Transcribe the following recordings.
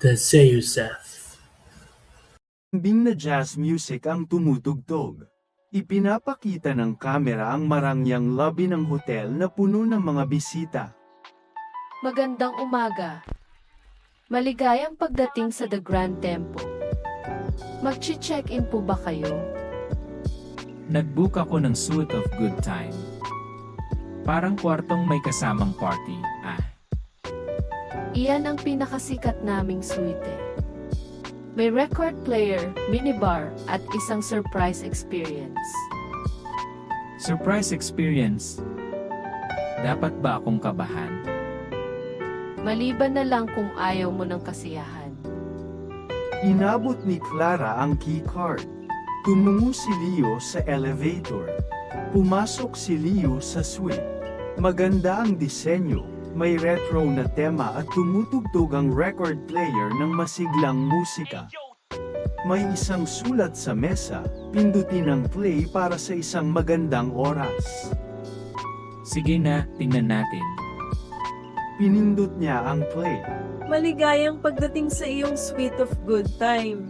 The Seuseth. Bing na jazz music ang tumutugtog. Ipinapakita ng kamera ang marangyang lobby ng hotel na puno ng mga bisita. Magandang umaga. Maligayang pagdating sa The Grand Tempo. Mag-check-in po ba kayo? Nag-book ako ng suite of good time. Parang kwartong may kasamang party, Iyan ang pinakasikat naming suite. May record player, minibar, at isang surprise experience. Surprise experience. Dapat ba akong kabahan? Maliban na lang kung ayaw mo ng kasiyahan. Inabot ni Clara ang keycard. Tumungo si Leo sa elevator. Pumasok si Leo sa suite. Maganda ang disenyo, may retro na tema at tumutugtog ang record player ng masiglang musika. May isang sulat sa mesa, pindutin ang play para sa isang magandang oras. Sige na, tingnan natin. Pinindot niya ang play. Maligayang pagdating sa iyong suite of good time.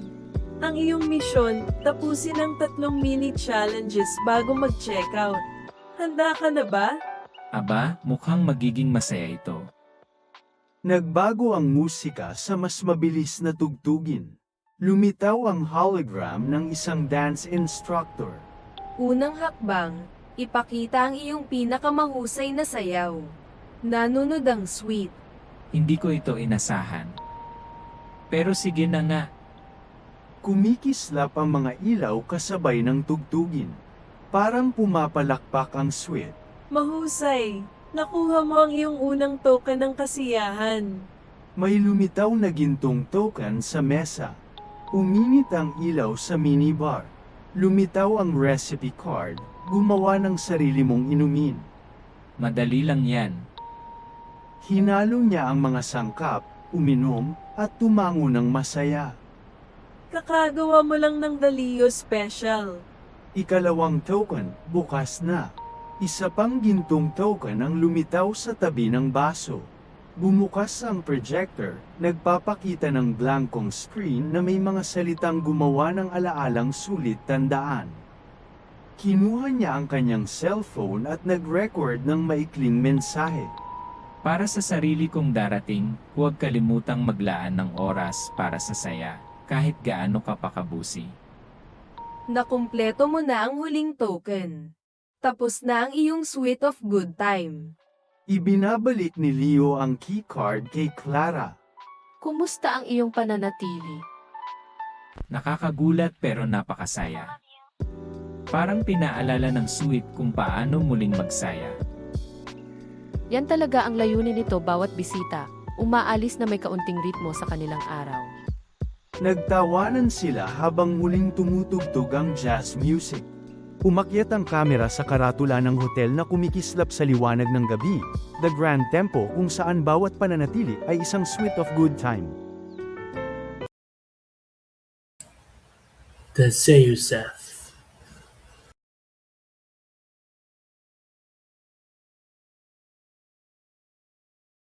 Ang iyong misyon, tapusin ang 3 mini challenges bago mag-checkout. Handa ka na ba? Aba, mukhang magiging masaya ito. Nagbago ang musika sa mas mabilis na tugtugin. Lumitaw ang hologram ng isang dance instructor. Unang hakbang, ipakita ang iyong pinakamahusay na sayaw. Nanunod ang suite. Hindi ko ito inasahan. Pero sige na nga. Kumikislap ang mga ilaw kasabay ng tugtugin. Parang pumapalakpak ang suite. Mahusay. Nakuha mo ang iyong unang token ng kasiyahan. May lumitaw na gintong token sa mesa. Uminit ang ilaw sa minibar. Lumitaw ang recipe card. Gumawa ng sarili mong inumin. Madali lang yan. Hinalo niya ang mga sangkap, uminom, at tumango ng masaya. Kakagawa mo lang ng Dalio Special. Ikalawang token, bukas na. Isa pang gintong token ang lumitaw sa tabi ng baso. Bumukas ang projector, nagpapakita ng blankong screen na may mga salitang gumawa ng alaalang sulit tandaan. Kinuha niya ang kanyang cellphone at nag-record ng maikling mensahe. Para sa sarili kong darating, huwag kalimutang maglaan ng oras para sa saya, kahit gaano ka pa kabusi. Nakumpleto mo na ang huling token. Tapos na ang iyong suite of good time. Ibinabalik ni Leo ang keycard kay Clara. Kumusta ang iyong pananatili? Nakakagulat pero napakasaya. Parang pinaalala ng suite kung paano muling magsaya. Yan talaga ang layunin nito bawat bisita. Umaalis na may kaunting ritmo sa kanilang araw. Nagtawanan sila habang muling tumutugtog ang jazz music. Umakyat ang kamera sa karatula ng hotel na kumikislap sa liwanag ng gabi, The Grand Tempo, kung saan bawat pananatili ay isang suite of good time. The Seuseth.